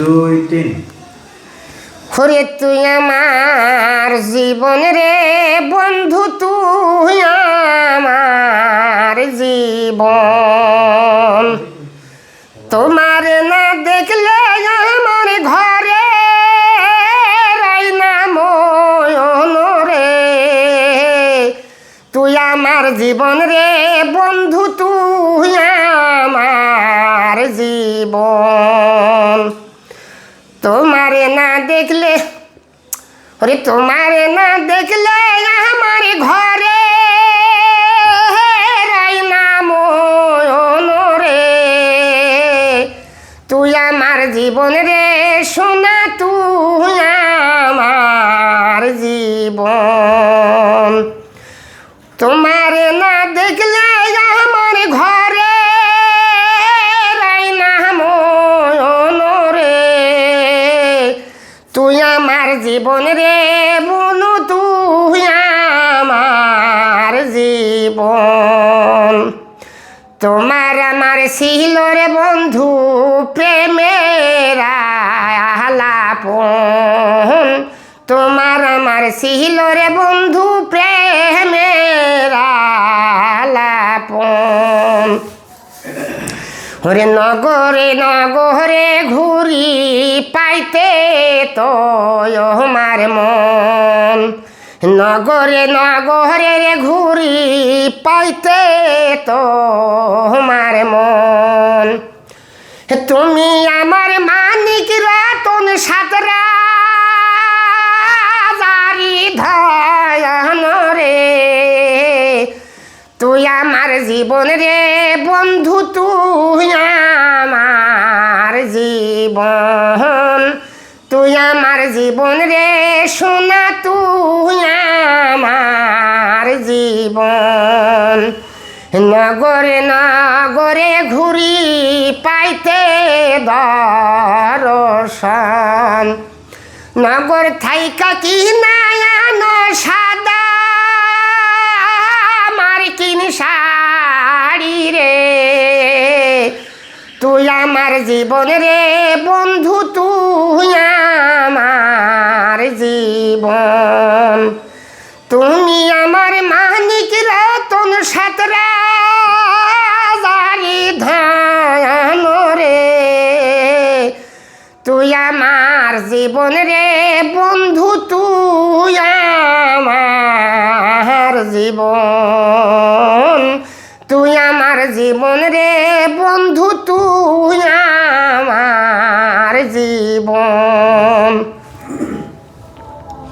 2 3 হরে তুই আমার জীবন রে বন্ধু, তুই আমার জীবন। তোমার না দেখলে আমার ঘরে রাই না ময়ন রে। তুই আমার জীবন রে বন্ধু, তুই আমার জীবন। তোমারে না দেখলে, ওরে তোমারে না দেখলে আমার ঘরে রাই না ময়ন রে। তুই আমার জীবন রে সোনা, তুই আমার জীবন। তোমারে না দেখলে আমার ঘরে রাই না ময়ন রে। তুই আমার জীবন রে বনু, তুই আমার জীবন। তোমার আমার ছিল রে বন্ধু প্রেমের আলাপন। তোমার আমার ছিল রে বন্ধু প্রেমের আলাপন। ওরে নগরে নগরে ঘুরি পাইতে তো আমার মন। নগরে নগরে রে ঘুরি পাইতে তো আমার মন। তুমি আমার মানিক রতন সাতরা জারি ধয়ন রে। তুই আমার জীবন রে বন্ধু, তুই আমার জীবন। তুই আমার জীবন রে সোনা, তুই আমার জীবন। নগরে নগরে ঘুরি পাইতে দর্শন। নগর থাইকা কি নায়ান সাদা মার্কিন শাড়ি রে। তুই আমার জীবন রে বন্ধু, তুই আমার জীবন। তুমি আমার মানিক রতন সাতরা জারি ধয়ন রে। তুই আমার জীবন রে বন্ধু, তুই আমার জীবন। তুই আমার জীবন রে বন্ধু, তুই আমার জীবন।